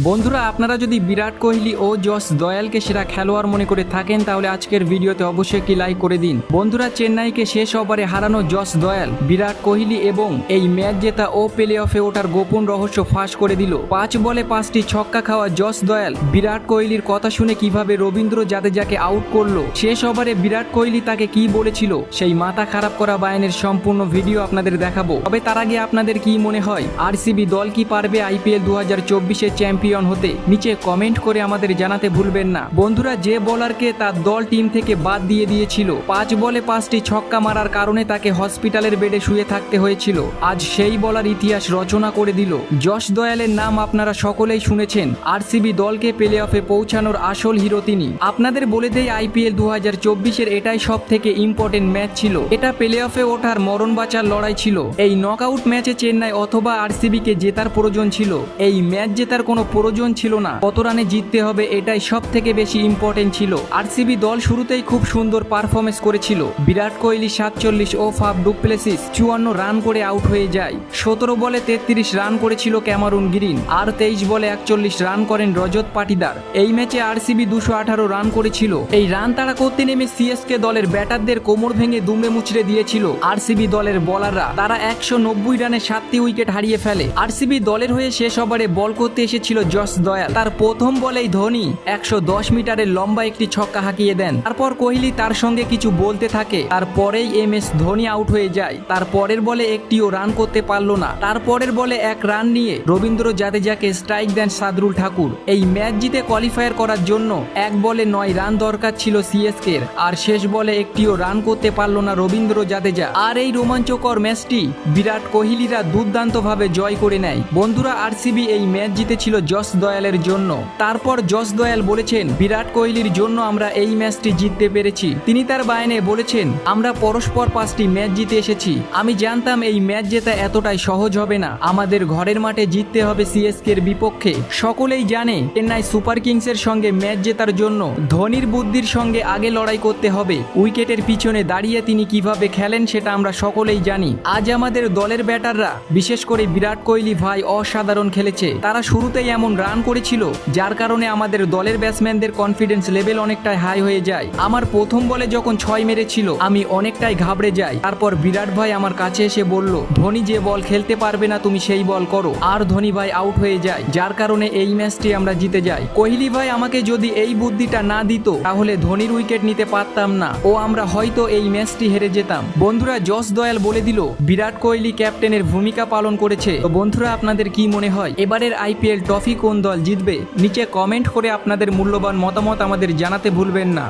বন্ধুরা, আপনারা যদি বিরাট কোহলি ও জস দয়ালকে সেরা খেলোয়াড় মনে করে থাকেন তাহলে আজকের ভিডিওতে অবশ্যই একটি লাইক করে দিন। বন্ধুরা, চেন্নাইকে শেষ ওভারে হারানো জস দয়াল, বিরাট কোহলি এবং এই ম্যাচ জেতা ও প্লে অফে ওঠার গোপন রহস্য ফাঁস করে দিল। 5 বলে 5টি ছক্কা খাওয়া জস দয়াল বিরাট কোহলির কথা শুনে কিভাবে রবীন্দ্র জাদেজাকে আউট করলো, শেষ ওভারে বিরাট কোহলি তাকে কি বলেছিল, সেই মাথা খারাপ করা বায়ানের সম্পূর্ণ ভিডিও আপনাদের দেখাবো। তবে তার আগে আপনাদের কি মনে হয়, আরসিবি দল কি পারবে আইপিএল 2024-এ চ্যাম্পিয়ন হতে? নিচে কমেন্ট করে আমাদের জানাতে ভুলবেন না। বন্ধুরা, যে বোলারকে তার দল টিম থেকে বাদ দিয়ে দিয়েছিল, 5 বলে 5টি ছক্কা মারার কারণে তাকে হসপিটালের বেডে শুয়ে থাকতে হয়েছিল, আজ সেই বলার ইতিহাস রচনা করে দিল। জস দয়ালের নাম আপনারা সকলেই শুনেছেন। আরসিবি দলকে প্লে অফে পৌঁছানোর আসল হিরো তিনি। আপনাদের বলে দেই, আইপিএল 2024-এর এটাই সব থেকে ইম্পর্টেন্ট ম্যাচ ছিল। এটা প্লে অফে ওঠার মরণ বাঁচার লড়াই ছিল। এই নকআউট ম্যাচে চেন্নাই অথবা আরসিবিকে জেতার প্রয়োজন ছিল। এই ম্যাচ জেতার কোনো প্রয়োজন ছিল না, কত রানে জিততে হবে এটাই সব থেকে বেশি ইম্পর্টেন্ট ছিল। আরসিবি দল শুরুতেই খুব সুন্দর পারফরমেন্স করেছিল। বিরাট কোহলি 47 ও ফাফ ডু প্লেসিস 54 রান করে আউট হয়ে যায়। 17 বলে 33 রান করেছিল ক্যামেরুন গ্রিন, আর 23 বলে 41 রান করেন রজত পাটিদার। এই ম্যাচে আরসিবি 218 রান করেছিল। এই রান তাড়া করতে নেমে সিএসকে দলের ব্যাটারদের কোমর ভেঙে দুমড়ে মুচড়ে দিয়েছিল আরসিবি দলের বলাররা। তারা 190 রানে 7টি উইকেট হারিয়ে ফেলে। আরসিবি দলের হয়ে শেষ ওভারে বল করতে এসেছিল জস দয়াল। তার প্রথম বলেই ধোনি 110 মিটারের লম্বা একটি ছক্কা হাঁকিয়ে দেন। তারপর কোহলি তার সঙ্গে কিছু বলতে থাকে। তারপরেই এমএস ধোনি আউট হয়ে যায়। তার পরের বলে একটিও রান করতে পারল না। তারপরের বলে 1 রান নিয়ে রবীন্দ্র জাদেজাকে স্ট্রাইক দেন শার্দুল ঠাকুর। এই ম্যাচ জিতে কোয়ালিফায়ার করার জন্য 1 বলে 9 রান দরকার ছিল সিএসকের, আর শেষ বলে একটিও রান করতে পারল না রবীন্দ্র জাদেজা। আর এই রোমাঞ্চকর ম্যাচটি বিরাট কোহলিরা দুর্দান্তভাবে জয় করে নেয়। বন্ধুরা, আরসিবি এই ম্যাচ জিতেছিল জস দয়ালের জন্য। তারপর জস দয়াল বলেছেন, বিরাট কোহলির জন্য আমরা এই ম্যাচটি জিততে পেরেছি। তিনি তার বায়ানে বলেছেন, আমরা পরস্পর 5টি ম্যাচ জিতে এসেছি। আমি জানতাম এই ম্যাচ জেতা এতটাই সহজ হবে না। আমাদের ঘরের মাঠে জিততে হবে সিএসকের বিপক্ষে। সকলেই জানে চেন্নাই সুপার কিংসের সঙ্গে ম্যাচ জেতার জন্য ধোনির বুদ্ধির সঙ্গে আগে লড়াই করতে হবে। উইকেটের পিছনে দাঁড়িয়ে তিনি কিভাবে খেলেন সেটা আমরা সকলেই জানি। আজ আমাদের দলের ব্যাটাররা, বিশেষ করে বিরাট কোহলি ভাই, অসাধারণ খেলেছে। তারা শুরুতেই এমন রান করেছিল যার কারণে আমাদের দলের ব্যাটসম্যানদের কনফিডেন্স লেভেল অনেকটাই হাই হয়ে যায়। আমার প্রথম বলে যখন 6 মেরেছিল আমি অনেকটাই ঘাবড়ে যাই। তারপর বিরাট ভাই আমার কাছে এসে বলল, ধোনি যে বল খেলতে পারবে না তুমি সেই বল করো, আর ধোনি ভাই আউট হয়ে যায়, যার কারণে এই ম্যাচটি আমরা জিতে যাই। কোহলি ভাই আমাকে যদি এই বুদ্ধিটা না দিত তাহলে ধোনির উইকেট নিতে পারতাম না ও আমরা হয়তো এই ম্যাচটি হেরে যেতাম। বন্ধুরা, জস দয়াল বলে দিল বিরাট কোহলি ক্যাপ্টেনের ভূমিকা পালন করেছে। তো বন্ধুরা, আপনাদের কি মনে হয় এবারের আইপিএল ট্রফি কোন দল জিতবে? নিচে কমেন্ট করে আপনাদের মূল্যবান মতামত আমাদের জানাতে ভুলবেন না।